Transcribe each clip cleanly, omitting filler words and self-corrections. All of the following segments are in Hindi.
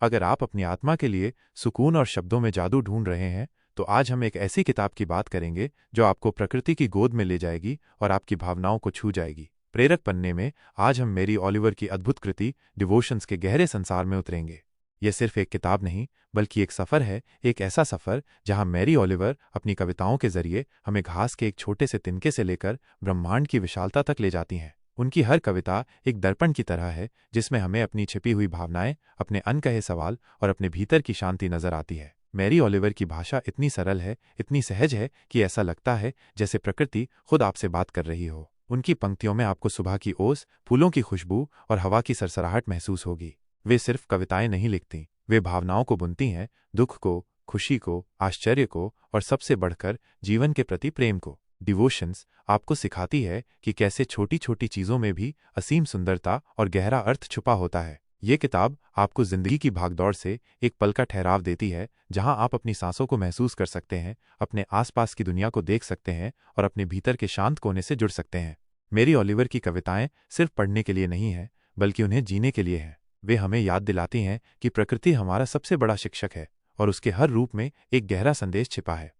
अगर आप अपनी आत्मा के लिए सुकून और शब्दों में जादू ढूंढ रहे हैं, तो आज हम एक ऐसी किताब की बात करेंगे जो आपको प्रकृति की गोद में ले जाएगी और आपकी भावनाओं को छू जाएगी। प्रेरक पन्ने में आज हम मैरी ओलिवर की अद्भुत कृति डिवोशंस के गहरे संसार में उतरेंगे। यह सिर्फ एक किताब नहीं, बल्कि एक सफ़र है, एक ऐसा सफ़र जहां मैरी ओलिवर अपनी कविताओं के जरिए हमें घास के एक छोटे से तिनके से लेकर ब्रह्मांड की विशालता तक ले जाती हैं। उनकी हर कविता एक दर्पण की तरह है, जिसमें हमें अपनी छिपी हुई भावनाएं, अपने अनकहे सवाल और अपने भीतर की शांति नजर आती है। मैरी ओलिवर की भाषा इतनी सरल है, इतनी सहज है कि ऐसा लगता है जैसे प्रकृति खुद आपसे बात कर रही हो। उनकी पंक्तियों में आपको सुबह की ओस, फूलों की खुशबू और हवा की सरसराहट महसूस होगी। वे सिर्फ कविताएं नहीं लिखती, वे भावनाओं को बुनती हैं, दुख को, खुशी को, आश्चर्य को और सबसे बढ़कर जीवन के प्रति प्रेम को। डिवोशंस आपको सिखाती है कि कैसे छोटी छोटी चीज़ों में भी असीम सुंदरता और गहरा अर्थ छुपा होता है। ये किताब आपको जिंदगी की भागदौड़ से एक पल का ठहराव देती है, जहां आप अपनी सांसों को महसूस कर सकते हैं, अपने आसपास की दुनिया को देख सकते हैं और अपने भीतर के शांत कोने से जुड़ सकते हैं। मैरी ओलिवर की कविताएं सिर्फ पढ़ने के लिए नहीं हैं, बल्कि उन्हें जीने के लिए हैं। वे हमें याद दिलाती हैं कि प्रकृति हमारा सबसे बड़ा शिक्षक है और उसके हर रूप में एक गहरा संदेश छिपा है।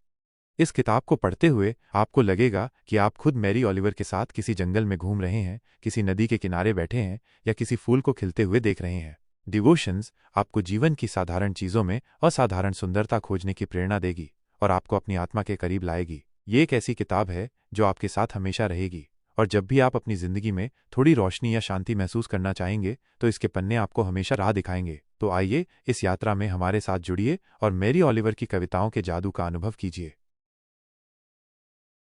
इस किताब को पढ़ते हुए आपको लगेगा कि आप खुद मैरी ओलिवर के साथ किसी जंगल में घूम रहे हैं, किसी नदी के किनारे बैठे हैं या किसी फूल को खिलते हुए देख रहे हैं। डिवोशंस आपको जीवन की साधारण चीज़ों में असाधारण सुंदरता खोजने की प्रेरणा देगी और आपको अपनी आत्मा के करीब लाएगी। ये एक ऐसी किताब है जो आपके साथ हमेशा रहेगी, और जब भी आप अपनी जिंदगी में थोड़ी रोशनी या शांति महसूस करना चाहेंगे, तो इसके पन्ने आपको हमेशा राह दिखाएंगे। तो आइए इस यात्रा में हमारे साथ जुड़िए और मैरी ओलिवर की कविताओं के जादू का अनुभव कीजिए।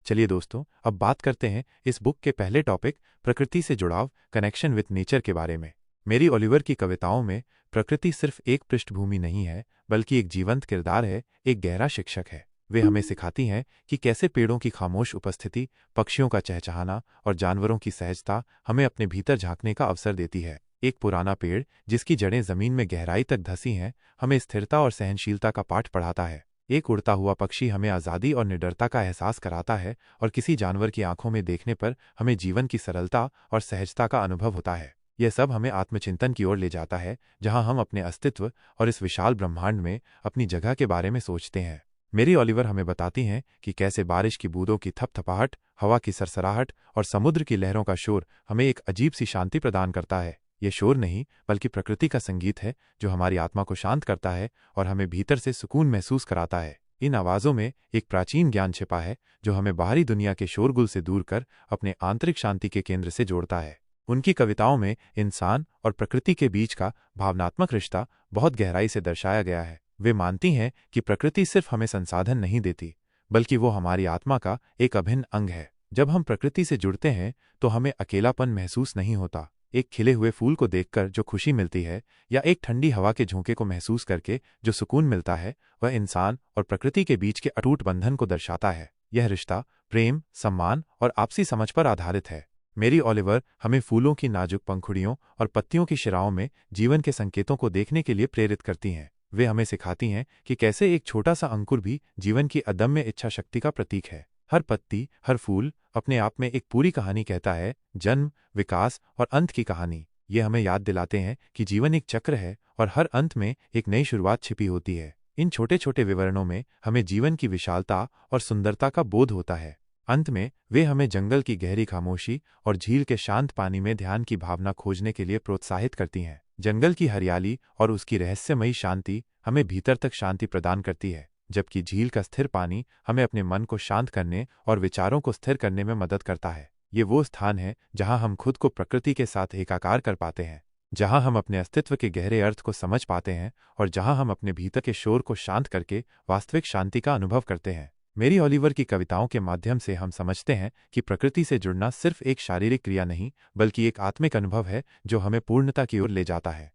चलिए दोस्तों, अब बात करते हैं इस बुक के पहले टॉपिक, प्रकृति से जुड़ाव, कनेक्शन विथ नेचर के बारे में। मैरी ओलिवर की कविताओं में प्रकृति सिर्फ एक पृष्ठभूमि नहीं है, बल्कि एक जीवंत किरदार है, एक गहरा शिक्षक है। वे हमें सिखाती हैं कि कैसे पेड़ों की खामोश उपस्थिति, पक्षियों का चहचहाना और जानवरों की सहजता हमें अपने भीतर झांकने का अवसर देती है। एक पुराना पेड़ जिसकी जड़ें जमीन में गहराई तक धंसी हैं, हमें स्थिरता और सहनशीलता का पाठ पढ़ाता है। एक उड़ता हुआ पक्षी हमें आज़ादी और निडरता का एहसास कराता है, और किसी जानवर की आंखों में देखने पर हमें जीवन की सरलता और सहजता का अनुभव होता है। यह सब हमें आत्मचिंतन की ओर ले जाता है, जहां हम अपने अस्तित्व और इस विशाल ब्रह्मांड में अपनी जगह के बारे में सोचते हैं। मैरी ओलिवर हमें बताती हैं कि कैसे बारिश की बूंदों की थपथपाहट, हवा की सरसराहट और समुद्र की लहरों का शोर हमें एक अजीब सी शांति प्रदान करता है। ये शोर नहीं, बल्कि प्रकृति का संगीत है, जो हमारी आत्मा को शांत करता है और हमें भीतर से सुकून महसूस कराता है। इन आवाज़ों में एक प्राचीन ज्ञान छिपा है, जो हमें बाहरी दुनिया के शोरगुल से दूर कर अपने आंतरिक शांति के केंद्र से जोड़ता है। उनकी कविताओं में इंसान और प्रकृति के बीच का भावनात्मक रिश्ता बहुत गहराई से दर्शाया गया है। वे मानती हैं कि प्रकृति सिर्फ हमें संसाधन नहीं देती, बल्कि वो हमारी आत्मा का एक अभिन्न अंग है। जब हम प्रकृति से जुड़ते हैं, तो हमें अकेलापन महसूस नहीं होता। एक खिले हुए फूल को देखकर जो खुशी मिलती है, या एक ठंडी हवा के झोंके को महसूस करके जो सुकून मिलता है, वह इंसान और प्रकृति के बीच के अटूट बंधन को दर्शाता है। यह रिश्ता प्रेम, सम्मान और आपसी समझ पर आधारित है। मैरी ओलिवर हमें फूलों की नाजुक पंखुड़ियों और पत्तियों की शिराओं में जीवन के संकेतों को देखने के लिए प्रेरित करती हैं। वे हमें सिखाती हैं कि कैसे एक छोटा सा अंकुर भी जीवन की अदम्य इच्छा शक्ति का प्रतीक है। हर पत्ती, हर फूल अपने आप में एक पूरी कहानी कहता है, जन्म, विकास और अंत की कहानी। ये हमें याद दिलाते हैं कि जीवन एक चक्र है और हर अंत में एक नई शुरुआत छिपी होती है। इन छोटे छोटे विवरणों में हमें जीवन की विशालता और सुंदरता का बोध होता है। अंत में वे हमें जंगल की गहरी खामोशी और झील के शांत पानी में ध्यान की भावना खोजने के लिए प्रोत्साहित करती हैं। जंगल की हरियाली और उसकी रहस्यमयी शांति हमें भीतर तक शांति प्रदान करती है, जबकि झील का स्थिर पानी हमें अपने मन को शांत करने और विचारों को स्थिर करने में मदद करता है। ये वो स्थान है जहां हम खुद को प्रकृति के साथ एकाकार कर पाते हैं, जहां हम अपने अस्तित्व के गहरे अर्थ को समझ पाते हैं और जहां हम अपने भीतर के शोर को शांत करके वास्तविक शांति का अनुभव करते हैं। मैरी ओलिवर की कविताओं के माध्यम से हम समझते हैं कि प्रकृति से जुड़ना सिर्फ एक शारीरिक क्रिया नहीं, बल्कि एक आत्मिक अनुभव है जो हमें पूर्णता की ओर ले जाता है।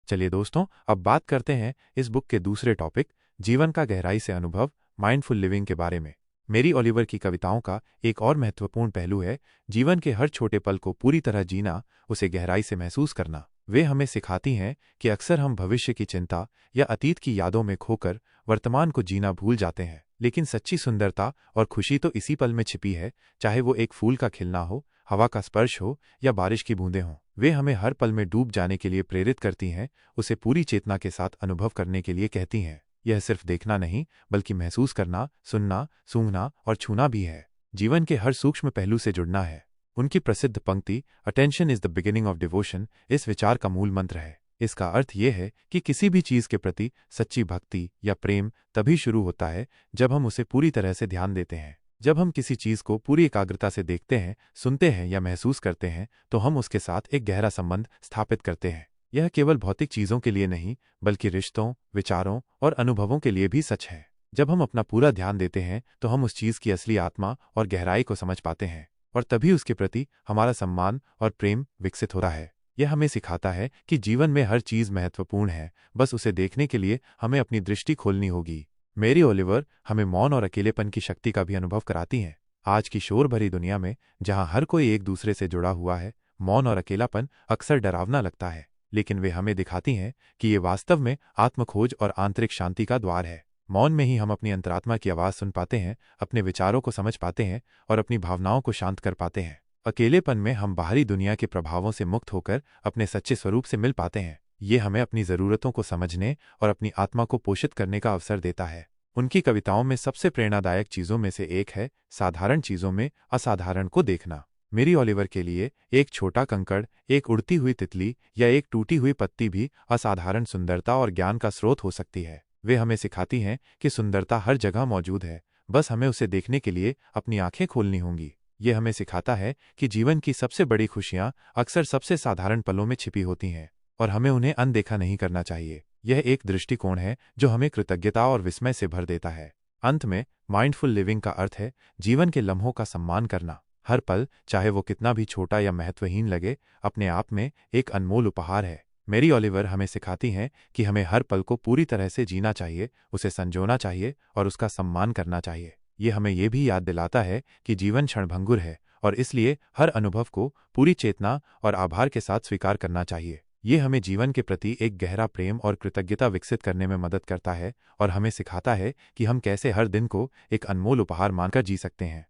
चलिए दोस्तों, अब बात करते हैं इस बुक के दूसरे टॉपिक, जीवन का गहराई से अनुभव, माइंडफुल लिविंग के बारे में। मैरी ओलिवर की कविताओं का एक और महत्वपूर्ण पहलू है जीवन के हर छोटे पल को पूरी तरह जीना, उसे गहराई से महसूस करना। वे हमें सिखाती हैं कि अक्सर हम भविष्य की चिंता या अतीत की यादों में खोकर वर्तमान को जीना भूल जाते हैं, लेकिन सच्ची सुंदरता और खुशी तो इसी पल में छिपी है, चाहे वो एक फूल का खिलना हो, हवा का स्पर्श हो या बारिश की बूंदें हों, वे हमें हर पल में डूब जाने के लिए प्रेरित करती हैं, उसे पूरी चेतना के साथ अनुभव करने के लिए कहती हैं। यह सिर्फ देखना नहीं, बल्कि महसूस करना, सुनना, सूंघना और छूना भी है। जीवन के हर सूक्ष्म पहलू से जुड़ना है। उनकी प्रसिद्ध पंक्ति attention is the beginning of devotion इस विचार का मूल मंत्र है। इसका अर्थ यह है कि किसी भी चीज के प्रति सच्ची भक्ति या प्रेम तभी शुरू होता है जब हम उसे पूरी तरह से ध्यान देते हैं। जब हम किसी चीज को पूरी एकाग्रता से देखते हैं, सुनते हैं या महसूस करते हैं, तो हम उसके साथ एक गहरा संबंध स्थापित करते हैं। यह केवल भौतिक चीजों के लिए नहीं, बल्कि रिश्तों, विचारों और अनुभवों के लिए भी सच है। जब हम अपना पूरा ध्यान देते हैं तो हम उस चीज की असली आत्मा और गहराई को समझ पाते हैं, और तभी उसके प्रति हमारा सम्मान और प्रेम विकसित होता है। यह हमें सिखाता है कि जीवन में हर चीज महत्वपूर्ण है, बस उसे देखने के लिए हमें अपनी दृष्टि खोलनी होगी। मेरी ओलिवर हमें मौन और अकेलेपन की शक्ति का भी अनुभव कराती हैं। आज की शोर भरी दुनिया में, जहां हर कोई एक दूसरे से जुड़ा हुआ है, मौन और अकेलापन अक्सर डरावना लगता है, लेकिन वे हमें दिखाती हैं कि ये वास्तव में आत्मखोज और आंतरिक शांति का द्वार है। मौन में ही हम अपनी अंतरात्मा की आवाज सुन पाते हैं, अपने विचारों को समझ पाते हैं और अपनी भावनाओं को शांत कर पाते हैं। अकेलेपन में हम बाहरी दुनिया के प्रभावों से मुक्त होकर अपने सच्चे स्वरूप से मिल पाते हैं। ये हमें अपनी जरूरतों को समझने और अपनी आत्मा को पोषित करने का अवसर देता है। उनकी कविताओं में सबसे प्रेरणादायक चीजों में से एक है साधारण चीजों में असाधारण को देखना। मेरी ओलिवर के लिए एक छोटा कंकड़, एक उड़ती हुई तितली या एक टूटी हुई पत्ती भी असाधारण सुंदरता और ज्ञान का स्रोत हो सकती है। वे हमें सिखाती हैं कि सुंदरता हर जगह मौजूद है, बस हमें उसे देखने के लिए अपनी आंखें खोलनी होंगी। ये हमें सिखाता है कि जीवन की सबसे बड़ी खुशियां अक्सर सबसे साधारण पलों में छिपी होती हैं, और हमें उन्हें अनदेखा नहीं करना चाहिए। यह एक दृष्टिकोण है जो हमें कृतज्ञता और विस्मय से भर देता है। अंत में, माइंडफुल लिविंग का अर्थ है जीवन के लम्हों का सम्मान करना। हर पल, चाहे वो कितना भी छोटा या महत्वहीन लगे, अपने आप में एक अनमोल उपहार है। मेरी ओलिवर हमें सिखाती हैं कि हमें हर पल को पूरी तरह से जीना चाहिए, उसे संजोना चाहिए और उसका सम्मान करना चाहिए। ये हमें यह भी याद दिलाता है कि जीवन क्षणभंगुर है, और इसलिए हर अनुभव को पूरी चेतना और आभार के साथ स्वीकार करना चाहिए। ये हमें जीवन के प्रति एक गहरा प्रेम और कृतज्ञता विकसित करने में मदद करता है, और हमें सिखाता है कि हम कैसे हर दिन को एक अनमोल उपहार मानकर जी सकते हैं।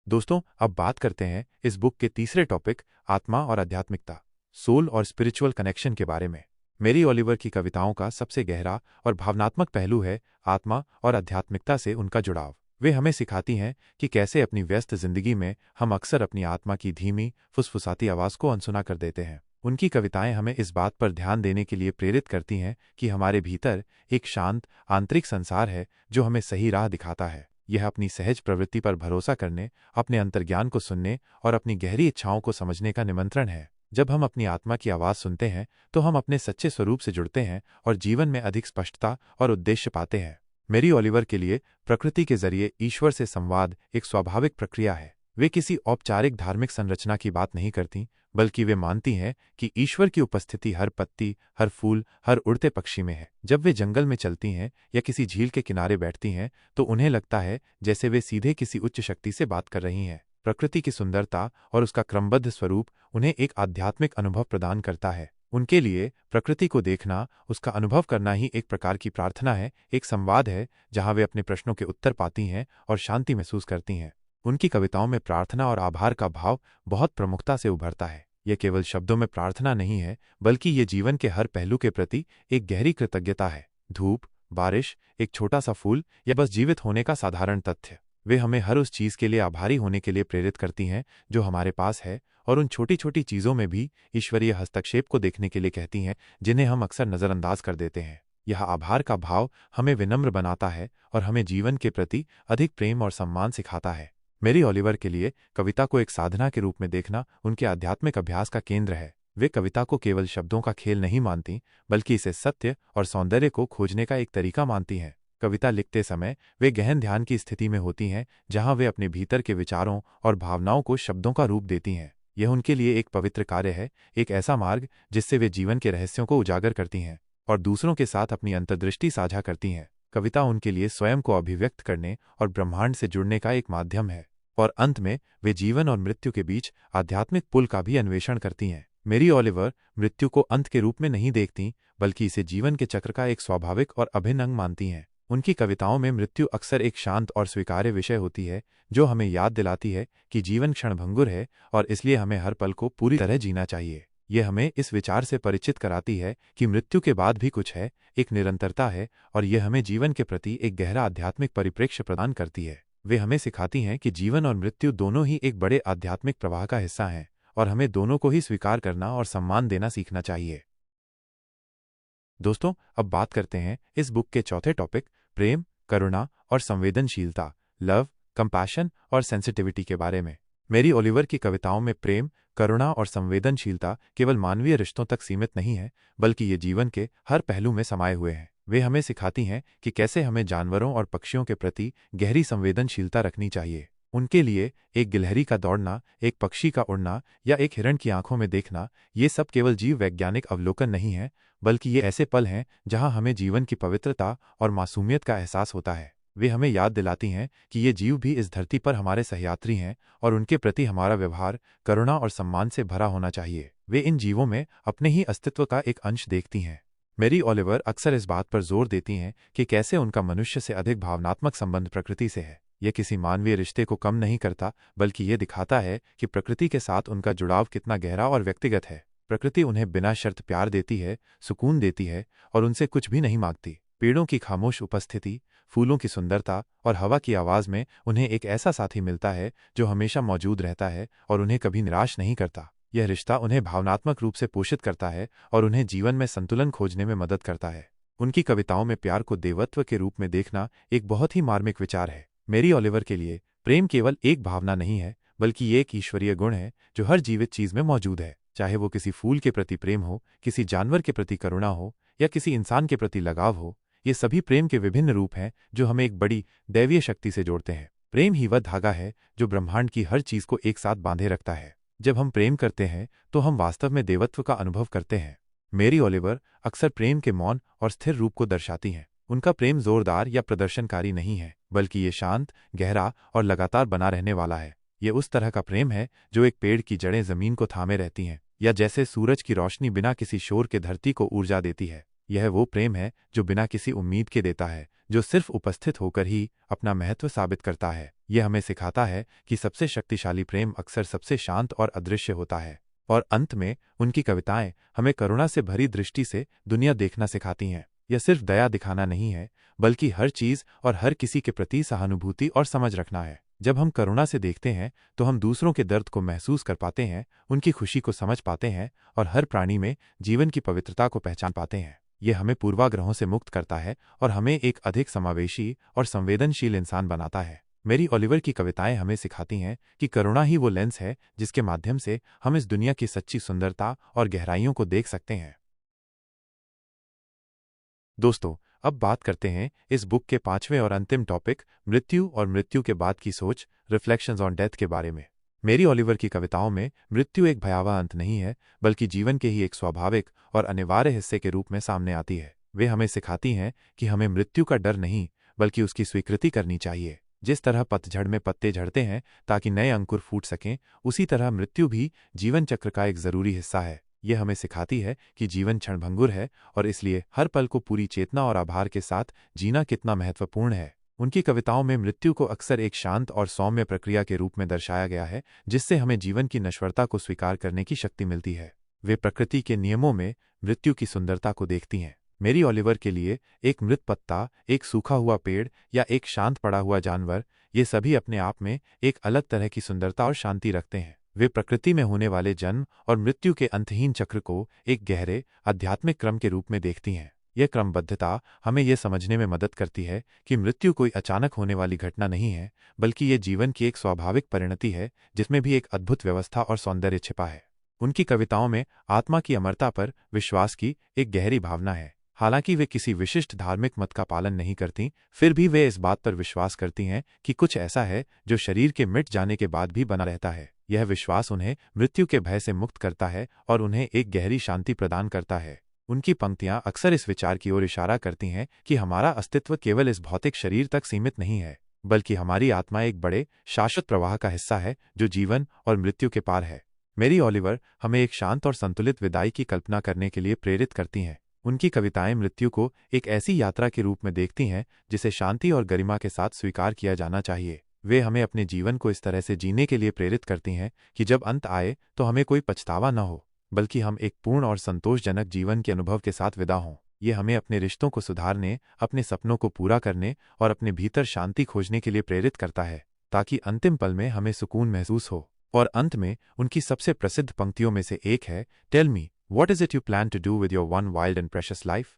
दोस्तों, अब बात करते हैं इस बुक के तीसरे टॉपिक, आत्मा और आध्यात्मिकता, सोल और स्पिरिचुअल कनेक्शन के बारे में। मेरी ओलिवर की कविताओं का सबसे गहरा और भावनात्मक पहलू है आत्मा और आध्यात्मिकता से उनका जुड़ाव। वे हमें सिखाती हैं कि कैसे अपनी व्यस्त जिंदगी में हम अक्सर अपनी आत्मा की धीमी, फुसफुसाती आवाज को अनसुना कर देते हैं। उनकी कविताएं हमें इस बात पर ध्यान देने के लिए प्रेरित करती हैं कि हमारे भीतर एक शांत, आंतरिक संसार है जो हमें सही राह दिखाता है। यह अपनी सहज प्रवृत्ति पर भरोसा करने, अपने अंतर्ज्ञान को सुनने और अपनी गहरी इच्छाओं को समझने का निमंत्रण है। जब हम अपनी आत्मा की आवाज सुनते हैं तो हम अपने सच्चे स्वरूप से जुड़ते हैं और जीवन में अधिक स्पष्टता और उद्देश्य पाते हैं। मेरी ओलिवर के लिए प्रकृति के जरिए ईश्वर से संवाद एक स्वाभाविक प्रक्रिया है। वे किसी औपचारिक धार्मिक संरचना की बात नहीं करती, बल्कि वे मानती हैं कि ईश्वर की उपस्थिति हर पत्ती, हर फूल, हर उड़ते पक्षी में है। जब वे जंगल में चलती हैं या किसी झील के किनारे बैठती हैं, तो उन्हें लगता है जैसे वे सीधे किसी उच्च शक्ति से बात कर रही हैं। प्रकृति की सुंदरता और उसका क्रमबद्ध स्वरूप उन्हें एक आध्यात्मिक अनुभव प्रदान करता है। उनके लिए प्रकृति को देखना, उसका अनुभव करना ही एक प्रकार की प्रार्थना है, एक संवाद है जहां वे अपने प्रश्नों के उत्तर पाती हैं और शांति महसूस करती हैं। उनकी कविताओं में प्रार्थना और आभार का भाव बहुत प्रमुखता से उभरता है। यह केवल शब्दों में प्रार्थना नहीं है, बल्कि ये जीवन के हर पहलू के प्रति एक गहरी कृतज्ञता है। धूप, बारिश, एक छोटा सा फूल या बस जीवित होने का साधारण तथ्य। वे हमें हर उस चीज के लिए आभारी होने के लिए प्रेरित करती हैं जो हमारे पास है, और उन छोटी छोटी चीजों में भी ईश्वरीय हस्तक्षेप को देखने के लिए कहती हैं जिन्हें हम अक्सर नजरअंदाज कर देते हैं। यह आभार का भाव हमें विनम्र बनाता है और हमें जीवन के प्रति अधिक प्रेम और सम्मान सिखाता है। मेरी ओलिवर के लिए कविता को एक साधना के रूप में देखना उनके आध्यात्मिक अभ्यास का केंद्र है। वे कविता को केवल शब्दों का खेल नहीं मानती, बल्कि इसे सत्य और सौंदर्य को खोजने का एक तरीका मानती हैं। कविता लिखते समय वे गहन ध्यान की स्थिति में होती हैं, जहां वे अपने भीतर के विचारों और भावनाओं को शब्दों का रूप देती हैं। यह उनके लिए एक पवित्र कार्य है, एक ऐसा मार्ग जिससे वे जीवन के रहस्यों को उजागर करती हैं और दूसरों के साथ अपनी अंतर्दृष्टि साझा करती हैं। कविता उनके लिए स्वयं को अभिव्यक्त करने और ब्रह्मांड से जुड़ने का एक माध्यम है, और अंत में वे जीवन और मृत्यु के बीच आध्यात्मिक पुल का भी अन्वेषण करती हैं। मेरी ओलिवर मृत्यु को अंत के रूप में नहीं देखती, बल्कि इसे जीवन के चक्र का एक स्वाभाविक और अभिन्न अंग मानती हैं। उनकी कविताओं में मृत्यु अक्सर एक शांत और स्वीकार्य विषय होती है, जो हमें याद दिलाती है कि जीवन क्षणभंगुर है और इसलिए हमें हर पल को पूरी तरह जीना चाहिए। ये हमें इस विचार से परिचित कराती है कि मृत्यु के बाद भी कुछ है, एक निरंतरता है, और यह हमें जीवन के प्रति एक गहरा आध्यात्मिक परिप्रेक्ष्य प्रदान करती है। वे हमें सिखाती हैं कि जीवन और मृत्यु दोनों ही एक बड़े आध्यात्मिक प्रवाह का हिस्सा हैं और हमें दोनों को ही स्वीकार करना और सम्मान देना सीखना चाहिए। दोस्तों, अब बात करते हैं इस बुक के चौथे टॉपिक प्रेम, करुणा और संवेदनशीलता, लव, कंपैशन और सेंसिटिविटी के बारे में। मेरी ओलिवर की कविताओं में प्रेम, करुणा और संवेदनशीलता केवल मानवीय रिश्तों तक सीमित नहीं है, बल्कि ये जीवन के हर पहलू में समाये हुए हैं। वे हमें सिखाती हैं कि कैसे हमें जानवरों और पक्षियों के प्रति गहरी संवेदनशीलता रखनी चाहिए। उनके लिए एक गिलहरी का दौड़ना, एक पक्षी का उड़ना या एक हिरण की आंखों में देखना, ये सब केवल जीव वैज्ञानिक अवलोकन नहीं है, बल्कि ये ऐसे पल हैं जहां हमें जीवन की पवित्रता और मासूमियत का एहसास होता है। वे हमें याद दिलाती हैं कि ये जीव भी इस धरती पर हमारे सहयात्री हैं और उनके प्रति हमारा व्यवहार करुणा और सम्मान से भरा होना चाहिए। वे इन जीवों में अपने ही अस्तित्व का एक अंश देखती हैं। मेरी ओलिवर अक्सर इस बात पर जोर देती हैं कि कैसे उनका मनुष्य से अधिक भावनात्मक संबंध प्रकृति से है। यह किसी मानवीय रिश्ते को कम नहीं करता, बल्कि ये दिखाता है कि प्रकृति के साथ उनका जुड़ाव कितना गहरा और व्यक्तिगत है। प्रकृति उन्हें बिना शर्त प्यार देती है, सुकून देती है और उनसे कुछ भी नहीं मांगती। पेड़ों की खामोश उपस्थिति, फूलों की सुंदरता और हवा की आवाज में उन्हें एक ऐसा साथी मिलता है जो हमेशा मौजूद रहता है और उन्हें कभी निराश नहीं करता। यह रिश्ता उन्हें भावनात्मक रूप से पोषित करता है और उन्हें जीवन में संतुलन खोजने में मदद करता है। उनकी कविताओं में प्यार को देवत्व के रूप में देखना एक बहुत ही मार्मिक विचार है। मेरी ओलिवर के लिए प्रेम केवल एक भावना नहीं है, बल्कि ये एक ईश्वरीय गुण है जो हर जीवित चीज में मौजूद है। चाहे वो किसी फूल के प्रति प्रेम हो, किसी जानवर के प्रति करुणा हो या किसी इंसान के प्रति लगाव हो, ये सभी प्रेम के विभिन्न रूप हैं जो हमें एक बड़ी दैवीय शक्ति से जोड़ते हैं। प्रेम ही वह धागा है जो ब्रह्मांड की हर चीज को एक साथ बांधे रखता है। जब हम प्रेम करते हैं तो हम वास्तव में देवत्व का अनुभव करते हैं। मेरी ओलिवर अक्सर प्रेम के मौन और स्थिर रूप को दर्शाती हैं। उनका प्रेम जोरदार या प्रदर्शनकारी नहीं है, बल्कि ये शांत, गहरा और लगातार बना रहने वाला है। ये उस तरह का प्रेम है जो एक पेड़ की जड़ें जमीन को थामे रहती हैं, या जैसे सूरज की रोशनी बिना किसी शोर के धरती को ऊर्जा देती है। यह वो प्रेम है जो बिना किसी उम्मीद के देता है, जो सिर्फ उपस्थित होकर ही अपना महत्व साबित करता है। यह हमें सिखाता है कि सबसे शक्तिशाली प्रेम अक्सर सबसे शांत और अदृश्य होता है। और अंत में उनकी कविताएं हमें करुणा से भरी दृष्टि से दुनिया देखना सिखाती हैं। यह सिर्फ दया दिखाना नहीं है, बल्कि हर चीज और हर किसी के प्रति सहानुभूति और समझ रखना है। जब हम करुणा से देखते हैं तो हम दूसरों के दर्द को महसूस कर पाते हैं, उनकी खुशी को समझ पाते हैं और हर प्राणी में जीवन की पवित्रता को पहचान पाते हैं। यह हमें पूर्वाग्रहों से मुक्त करता है और हमें एक अधिक समावेशी और संवेदनशील इंसान बनाता है। मेरी ओलिवर की कविताएं हमें सिखाती हैं कि करुणा ही वो लेंस है जिसके माध्यम से हम इस दुनिया की सच्ची सुंदरता और गहराइयों को देख सकते हैं। दोस्तों, अब बात करते हैं इस बुक के पांचवें और अंतिम टॉपिक मृत्यु और मृत्यु के बाद की सोच, रिफ्लेक्शंस ऑन डेथ के बारे में। मेरी ओलिवर की कविताओं में मृत्यु एक भयावह अंत नहीं है, बल्कि जीवन के ही एक स्वाभाविक और अनिवार्य हिस्से के रूप में सामने आती है। वे हमें सिखाती हैं कि हमें मृत्यु का डर नहीं, बल्कि उसकी स्वीकृति करनी चाहिए। जिस तरह पतझड़ में पत्ते झड़ते हैं ताकि नए अंकुर फूट सकें, उसी तरह मृत्यु भी जीवन चक्र का एक जरूरी हिस्सा है। यह हमें सिखाती है कि जीवन क्षणभंगुर है और इसलिए हर पल को पूरी चेतना और आभार के साथ जीना कितना महत्वपूर्ण है। उनकी कविताओं में मृत्यु को अक्सर एक शांत और सौम्य प्रक्रिया के रूप में दर्शाया गया है, जिससे हमें जीवन की नश्वरता को स्वीकार करने की शक्ति मिलती है। वे प्रकृति के नियमों में मृत्यु की सुंदरता को देखती हैं। मेरी ओलिवर के लिए एक मृत पत्ता, एक सूखा हुआ पेड़ या एक शांत पड़ा हुआ जानवर, ये सभी अपने आप में एक अलग तरह की सुंदरता और शांति रखते हैं। वे प्रकृति में होने वाले जन्म और मृत्यु के अंतहीन चक्र को एक गहरे आध्यात्मिक क्रम के रूप में देखती हैं। यह क्रमबद्धता हमें यह समझने में मदद करती है कि मृत्यु कोई अचानक होने वाली घटना नहीं है, बल्कि ये जीवन की एक स्वाभाविक परिणति है जिसमें भी एक अद्भुत व्यवस्था और सौंदर्य छिपा है। उनकी कविताओं में आत्मा की अमरता पर विश्वास की एक गहरी भावना है। हालांकि वे किसी विशिष्ट धार्मिक मत का पालन नहीं करती, फिर भी वे इस बात पर विश्वास करती हैं कि कुछ ऐसा है जो शरीर के मिट जाने के बाद भी बना रहता है। यह विश्वास उन्हें मृत्यु के भय से मुक्त करता है और उन्हें एक गहरी शांति प्रदान करता है। उनकी पंक्तियां अक्सर इस विचार की ओर इशारा करती हैं कि हमारा अस्तित्व केवल इस भौतिक शरीर तक सीमित नहीं है, बल्कि हमारी आत्मा एक बड़े शाश्वत प्रवाह का हिस्सा है जो जीवन और मृत्यु के पार है। मेरी ओलिवर हमें एक शांत और संतुलित विदाई की कल्पना करने के लिए प्रेरित करती हैं। उनकी कविताएं मृत्यु को एक ऐसी यात्रा के रूप में देखती हैं जिसे शांति और गरिमा के साथ स्वीकार किया जाना चाहिए। वे हमें अपने जीवन को इस तरह से जीने के लिए प्रेरित करती हैं कि जब अंत आए तो हमें कोई पछतावा न हो, बल्कि हम एक पूर्ण और संतोषजनक जीवन के अनुभव के साथ विदा हों। ये हमें अपने रिश्तों को सुधारने, अपने सपनों को पूरा करने और अपने भीतर शांति खोजने के लिए प्रेरित करता है, ताकि अंतिम पल में हमें सुकून महसूस हो। और अंत में उनकी सबसे प्रसिद्ध पंक्तियों में से एक है, tell me what is it you plan to do with your one wild and precious life.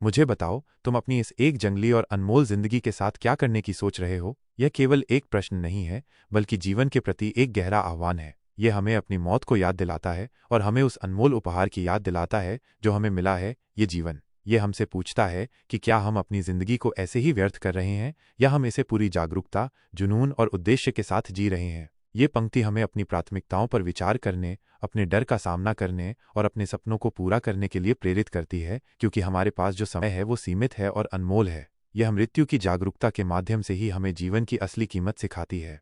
मुझे बताओ, तुम अपनी इस एक जंगली और अनमोल जिंदगी के साथ क्या करने की सोच रहे हो। यह केवल एक प्रश्न नहीं है, बल्कि जीवन के प्रति एक गहरा आह्वान है। यह हमें अपनी मौत को याद दिलाता है और हमें उस अनमोल उपहार की याद दिलाता है जो हमें मिला है, ये जीवन। यह हमसे पूछता है कि क्या हम अपनी जिंदगी को ऐसे ही व्यर्थ कर रहे हैं या हम इसे पूरी जागरूकता, जुनून और उद्देश्य के साथ जी रहे हैं। ये पंक्ति हमें अपनी प्राथमिकताओं पर विचार करने, अपने डर का सामना करने और अपने सपनों को पूरा करने के लिए प्रेरित करती है, क्योंकि हमारे पास जो समय है वो सीमित है और अनमोल है। यह मृत्यु की जागरूकता के माध्यम से ही हमें जीवन की असली कीमत सिखाती है।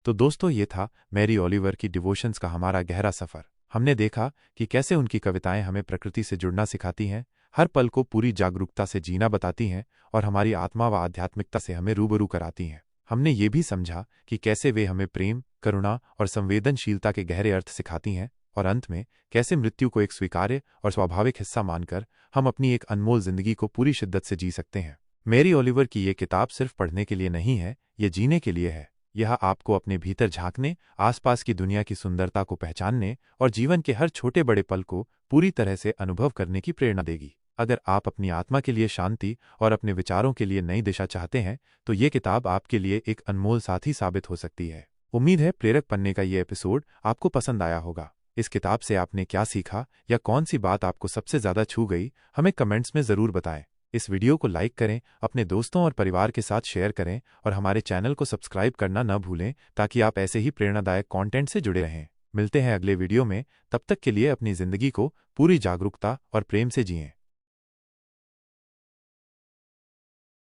तो दोस्तों, ये था मैरी ओलिवर की डिवोशंस का हमारा गहरा सफर। हमने देखा कि कैसे उनकी कविताएं हमें प्रकृति से जुड़ना सिखाती हैं, हर पल को पूरी जागरूकता से जीना बताती हैं और हमारी आत्मा व आध्यात्मिकता से हमें रूबरू कराती हैं। हमने ये भी समझा कि कैसे वे हमें प्रेम, करुणा और संवेदनशीलता के गहरे अर्थ सिखाती हैं, और अंत में कैसे मृत्यु को एक स्वीकार्य और स्वाभाविक हिस्सा मानकर हम अपनी एक अनमोल जिंदगी को पूरी शिद्दत से जी सकते हैं। मैरी ओलिवर की ये किताब सिर्फ पढ़ने के लिए नहीं है, ये जीने के लिए है। यह आपको अपने भीतर झांकने, आसपास की दुनिया की सुंदरता को पहचानने और जीवन के हर छोटे बड़े पल को पूरी तरह से अनुभव करने की प्रेरणा देगी। अगर आप अपनी आत्मा के लिए शांति और अपने विचारों के लिए नई दिशा चाहते हैं, तो ये किताब आपके लिए एक अनमोल साथी साबित हो सकती है। उम्मीद है प्रेरक पन्ने का ये एपिसोड आपको पसंद आया होगा। इस किताब से आपने क्या सीखा या कौन सी बात आपको सबसे ज्यादा छू गई, हमें कमेंट्स में जरूर बताएं। इस वीडियो को लाइक करें, अपने दोस्तों और परिवार के साथ शेयर करें और हमारे चैनल को सब्सक्राइब करना न भूलें, ताकि आप ऐसे ही प्रेरणादायक कंटेंट से जुड़े रहें। मिलते हैं अगले वीडियो में, तब तक के लिए अपनी जिंदगी को पूरी जागरूकता और प्रेम से जिएं।